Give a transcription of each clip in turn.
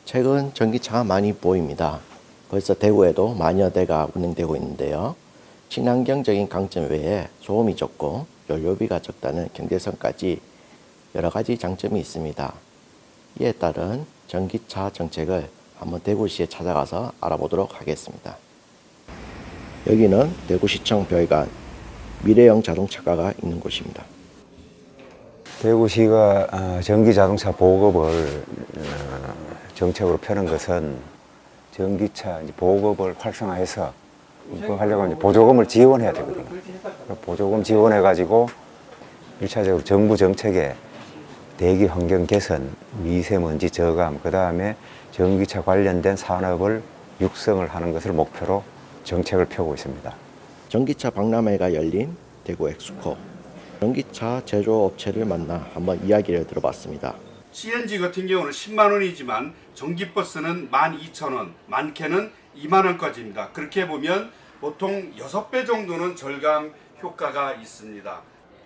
최근 전기차가 많이 보입니다. 벌써 대구에도 만여 대가 운행되고 있는데요. 친환경적인 강점 외에 소음이 적고 연료비가 적다는 경제성까지 여러 가지 장점이 있습니다. 이에 따른 전기차 정책을 한번 대구시에 찾아가서 알아보도록 하겠습니다. 여기는 대구시청 별관 미래형 자동차가가 있는 곳입니다. 대구시가 전기자동차 보급을 정책으로 펴는 것은 전기차 보급을 활성화해서 그거 하려고 이제 보조금을 지원해야 되거든요. 보조금 지원해가지고 1차적으로 정부 정책에 대기 환경 개선, 미세먼지 저감, 그 다음에 전기차 관련된 산업을 육성을 하는 것을 목표로 정책을 펴고 있습니다. 전기차 박람회가 열린 대구 엑스코. 전기차 제조업체를 만나 한번 이야기를 들어봤습니다. CNG 같은 경우는 10만 원이지만 전기버스는 12,000원, 많게는 2만 원까지입니다. 그렇게 보면 보통 6배 정도는 절감 효과가 있습니다.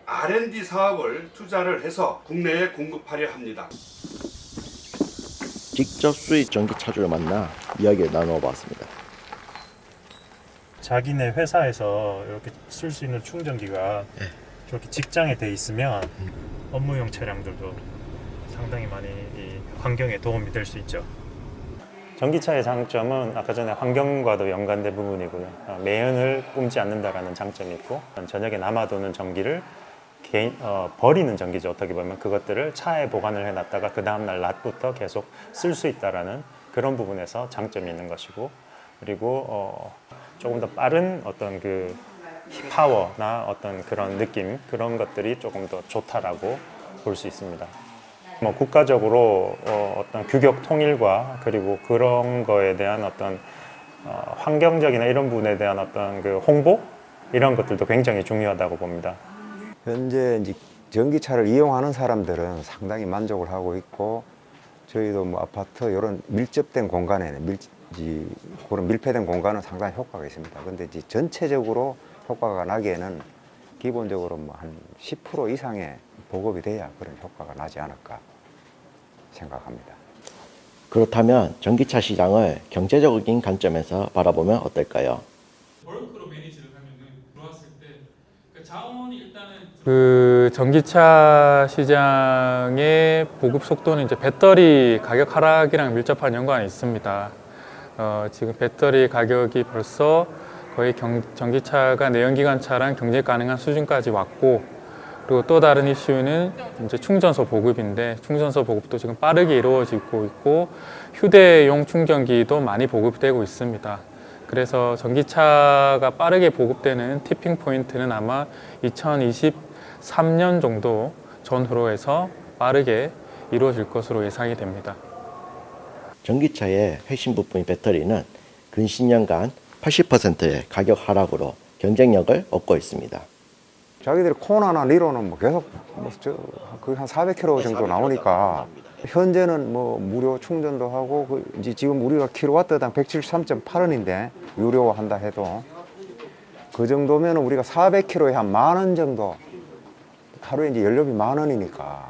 R&D 사업을 투자를 해서 국내에 공급하려 합니다. 직접 수입 전기차주를 만나 이야기를 나눠봤습니다. 자기네 회사에서 이렇게 쓸 수 있는 충전기가 저렇게 직장에 돼 있으면 업무용 차량들도 상당히 많이 이 환경에 도움이 될 수 있죠. 전기차의 장점은 아까 전에 환경과도 연관된 부분이고요. 매연을 뿜지 않는다라는 장점이 있고, 저녁에 남아도는 전기를 버리는 전기죠. 어떻게 보면 그것들을 차에 보관을 해놨다가 그 다음날 낮부터 계속 쓸 수 있다라는 그런 부분에서 장점이 있는 것이고, 그리고 조금 더 빠른 어떤 그 파워나 어떤 그런 느낌, 그런 것들이 조금 더 좋다라고 볼 수 있습니다. 뭐 국가적으로 어떤 규격 통일과 그리고 그런 거에 대한 어떤 환경적이나 이런 부분에 대한 어떤 그 홍보 이런 것들도 굉장히 중요하다고 봅니다. 현재 이제 전기차를 이용하는 사람들은 상당히 만족을 하고 있고, 저희도 뭐 아파트 이런 밀접된 공간에는 그런 밀폐된 공간은 상당히 효과가 있습니다. 근데 이제 전체적으로 효과가 나기에는 기본적으로 뭐 한 10% 이상의 보급이 돼야 그런 효과가 나지 않을까 생각합니다. 그렇다면 전기차 시장을 경제적인 관점에서 바라보면 어떨까요? 벌크로 매니지를 하면은 들어왔을 때 그 자원이 일단은 그 전기차 시장의 보급 속도는 이제 배터리 가격 하락이랑 밀접한 연관이 있습니다. 지금 배터리 가격이 벌써 거의 전기차가 내연기관차랑 경쟁 가능한 수준까지 왔고, 그리고 또 다른 이슈는 이제 충전소 보급인데, 충전소 보급도 지금 빠르게 이루어지고 있고 휴대용 충전기도 많이 보급되고 있습니다. 그래서 전기차가 빠르게 보급되는 티핑 포인트는 아마 2023년 정도 전후로 해서 빠르게 이루어질 것으로 예상이 됩니다. 전기차의 핵심 부품인 배터리는 근 10년간 80%의 가격 하락으로 경쟁력을 얻고 있습니다. 자기들이 코나나 니로는 뭐 계속 거의 한 400km 정도 나오니까 현재는 뭐 무료 충전도 하고 이제 지금 우리가 킬로와트당 173.8원인데 유료화한다 해도 그 정도면 우리가 400km에 한 10,000원 정도, 하루에 이제 연료비 10,000원이니까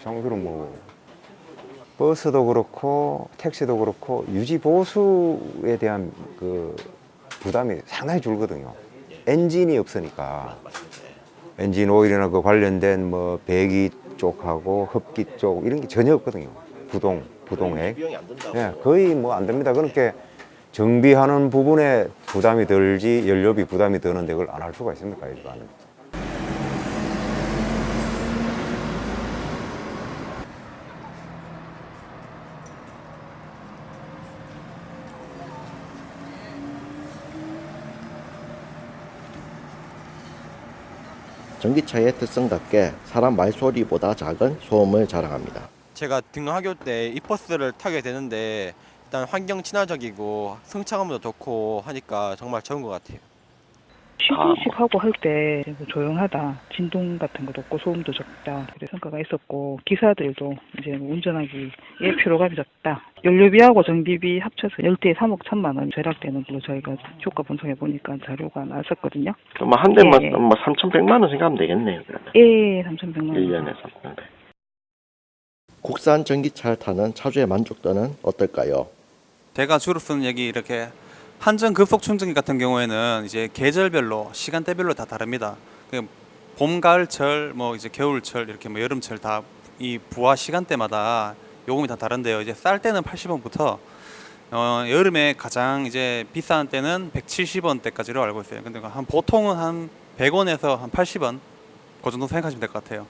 정도로 뭐 버스도 그렇고 택시도 그렇고 유지 보수에 대한 그 부담이 상당히 줄거든요. 엔진이 없으니까 엔진 오일이나 그 관련된 뭐 배기 쪽하고 흡기 쪽 이런 게 전혀 없거든요. 부동액 거의 뭐 안 됩니다. 그러니까 정비하는 부분에 부담이 들지 연료비 부담이 드는데 그걸 안 할 수가 있습니까, 일반은. 전기차의 특성답게 사람 말소리보다 작은 소음을 자랑합니다. 제가 등하교 때 이 버스를 타게 되는데 일단 환경 친화적이고 승차감도 좋고 하니까 정말 좋은 것 같아요. 취직하고 할 때 조용하다, 진동 같은 것도 없고 소음도 적다, 그런 성과가 있었고, 기사들도 이제 운전하기에 피로감이 적다. 연료비하고 정비비 합쳐서 열대에 3억 1천만 원 절약되는 걸로 저희가 효과 분석해 보니까 자료가 나왔었거든요. 그럼 한 대만 예, 예. 뭐 3,100만 원 생각하면 되겠네요. 그러면. 예, 3,100만 원. 1년에 3,100. 국산 전기차를 타는 차주의 만족도는 어떨까요? 제가 주로 쓰는 얘기 이렇게 한전 급속 충전기 같은 경우에는 이제 계절별로 시간대별로 다 다릅니다. 봄, 가을철, 뭐 이제 겨울철 이렇게 뭐 여름철 다 이 부하 시간대마다 요금이 다 다른데요. 이제 쌀 때는 80원부터 여름에 가장 이제 비싼 때는 170원대까지로 알고 있어요. 근데 한 보통은 한 100원에서 한 80원 그 정도 생각하시면 될 것 같아요.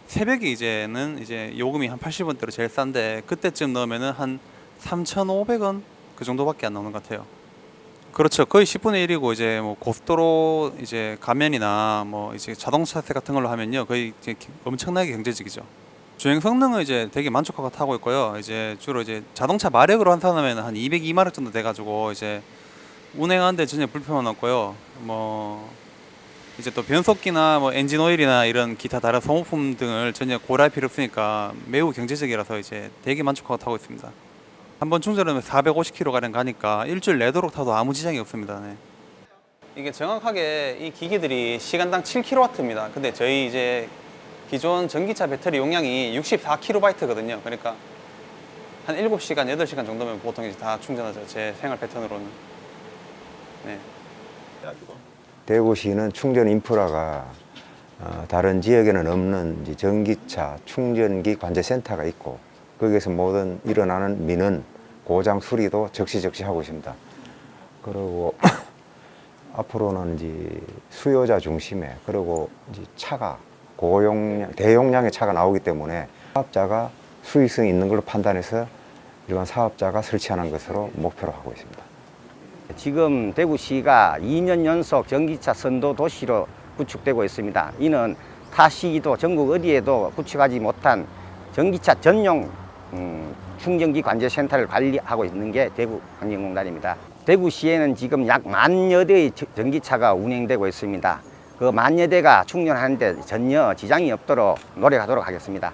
새벽에 이제는 이제 요금이 한 80원대로 제일 싼데 그때쯤 넣으면은 한 3,500원 그 정도밖에 안 나오는 것 같아요. 그렇죠. 거의 10분의 1이고 이제 뭐 고속도로 이제 가면이나 뭐 이제 자동차세 같은 걸로 하면요 거의 이제 엄청나게 경제적이죠. 주행 성능은 이제 되게 만족하고 타고 있고요. 이제 주로 이제 자동차 마력으로 환산하면 한 202마력 정도 돼가지고 이제 운행하는데 전혀 불편은 없고요. 뭐 이제 또 변속기나 뭐 엔진 오일이나 이런 기타 다른 소모품 등을 전혀 고려할 필요 없으니까 매우 경제적이라서 이제 되게 만족하고 타고 있습니다. 한번 충전하면 450km 가량 가니까 일주일 내도록 타도 아무 지장이 없습니다. 네. 이게 정확하게 이 기기들이 시간당 7kW입니다. 근데 저희 이제 기존 전기차 배터리 용량이 64kB거든요. 그러니까 한 7시간, 8시간 정도면 보통 이제 다 충전하죠. 제 생활 패턴으로는. 네. 대구시는 충전 인프라가 다른 지역에는 없는 이제 전기차 충전기 관제센터가 있고 거기에서 모든 일어나는 민원, 고장 수리도 적시적시 하고 있습니다. 그리고 앞으로는 이제 수요자 중심에 그리고 이제 차가 대용량의 차가 나오기 때문에 사업자가 수익성이 있는 걸로 판단해서 일반 사업자가 설치하는 것으로 목표로 하고 있습니다. 지금 대구시가 2년 연속 전기차 선도 도시로 구축되고 있습니다. 이는 타 시기도 전국 어디에도 구축하지 못한 전기차 전용 충전기 관제센터를 관리하고 있는 게 대구환경공단입니다. 대구시에는 지금 약 10,000여 대의 전기차가 운행되고 있습니다. 그 10,000여 대가 충전하는데 전혀 지장이 없도록 노력하도록 하겠습니다.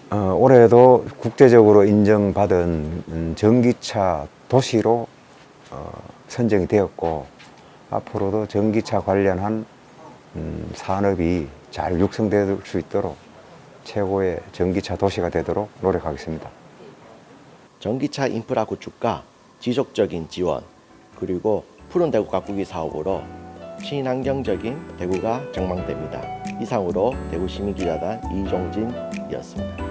올해도 국제적으로 인정받은 전기차 도시로 선정이 되었고 앞으로도 전기차 관련한 산업이 잘 육성될 수 있도록 최고의 전기차 도시가 되도록 노력하겠습니다. 전기차 인프라 구축과 지속적인 지원 그리고 푸른 대구 가꾸기 사업으로 친환경적인 대구가 전망됩니다. 이상으로 대구시민기자단 이종진이었습니다.